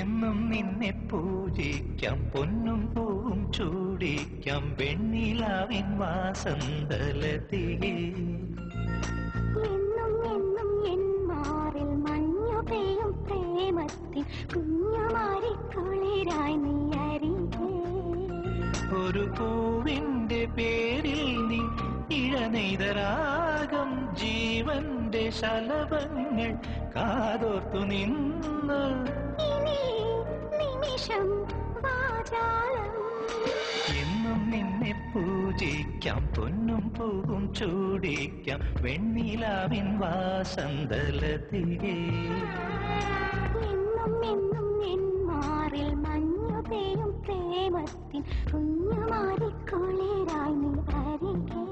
എന്നും നിന്നെ പൂജിക്കാം, പൊന്നും പൂവും ചൂടിക്കാം, വെണ്ണിലാവിൻ വാസന്തലതികേ. എന്നും എന്നും എൻ മാറിൽ മഞ്ഞു പെയ്യും പ്രേമത്തിൽ കുഞ്ഞുമാരി കുളിരായി നീ അരികേ. ഒരു പൂവിന്റെ പേരിൽ നീ ഇഴനെയ്തരാഗം, ജീവന്റെ ശലഭങ്ങൾ കാതോർത്തു നിന്ന് ഇനി നിമിഷം വാചാലം. എന്നും നിന്നെ പൂജിക്കാം, പൊന്നും പൂവും ചൂടിക്കാം, വെണ്ണിലാവിൻ വാസന്തലതികേ. എന്നും എന്നും എൻ മാറിൽ മഞ്ഞു പെയ്യും പ്രേമത്തിൽ കുഞ്ഞുമാരി കുളിരായി നീ അരികേ.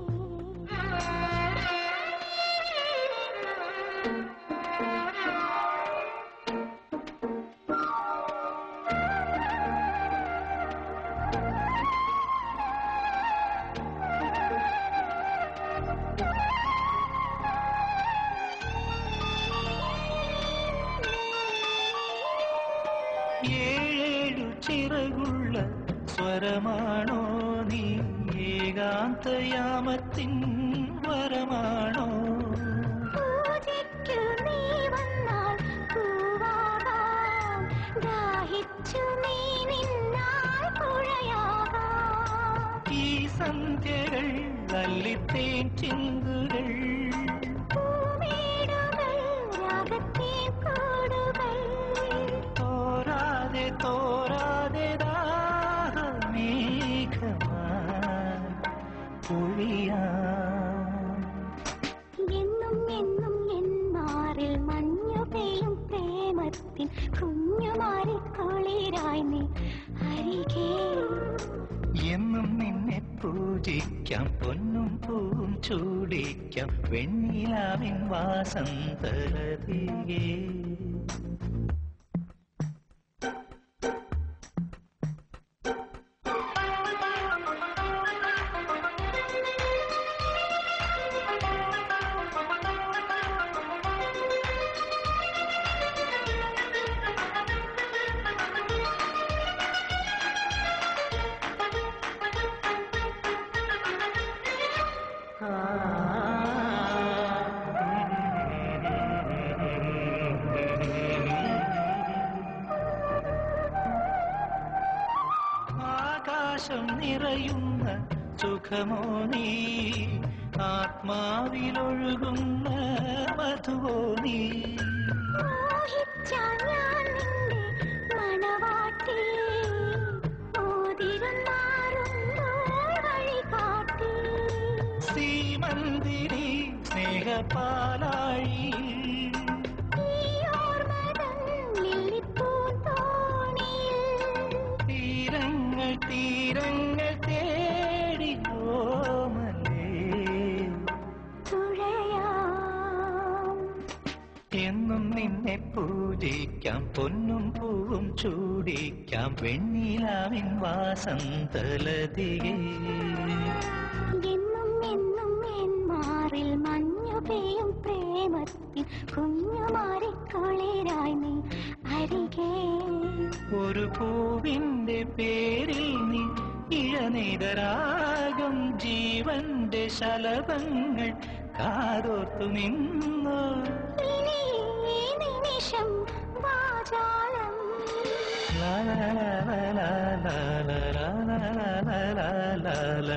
ഏഴേഴു ചിറകുള്ള സ്വരമാണോ നീ, ഏകാന്തയാമത്തിൻ വരമാണോ? പൂജയ്ക്കു നീ വന്നാൽ പൂവാകാം, ദാഹിച്ചു നീ നിന്നാൽ പുഴയാകാം. ഈ സന്ധ്യകൾ അല്ലിത്തേൻ ചിന്തുകൾ, പൂമേടുകൾ രാഗത്തേൻ കൂടുകൾ, തോരാതെ തോരാതെ ദാഹമേഘമായി പൊഴിയാം. എന്നും എന്നും എൻ മാറിൽ മഞ്ഞു പെയ്യും പ്രേമത്തിൽ കുഞ്ഞുമാരി കുളിരായി നീ അരികേ. എന്നും നിന്നെ പൂജിക്കാം, പൊന്നും പൂവും ചൂടിക്കാം, വെണ്ണിലാവിൻ വാസന്തലതികേ. ആകാശം നിറയുന്ന സുഖമോ നീ, ആത്മാവിലൊഴുകുന്ന മധുവോ നീ? മോഹിച്ചാൽ ഞാൻ നിന്റെ മണവാട്ടി, മോതിരുന്നാറുമ്പോൾ വഴികാട്ടി. ശ്രീമന്ദിരി സ്നേഹപാലാഴി, ഈ ഓർമ്മതൻ ലില്ലിപ്പൂന്തോണിയിൽ തീരങ്ങൾ തീരങ്ങൾ തേടി ഓമലേ തുഴയാം. എന്നും നിന്നെ പൂജിക്കാം, പൊന്നും പൂവും ചൂടിക്കാം, വെണ്ണിലാവിൻ വാസന്തലതികേ. എന്നും എന്നും എൻ മാറിൽ മഞ്ഞു പെയ്യും പ്രേമത്തിൽ കുഞ്ഞുമാരി കുളിരായി നീ അരികേ. ഒരു പൂവിന്റെ പേരിൽ നീ ഇഴനെയ്തരാഗം, ജീവന്റെ ശലഭങ്ങൾ കാതോർത്തു നിന്നു ഇനി ഈ നിമിഷം വാചാലം. la la la la la la la la la la la la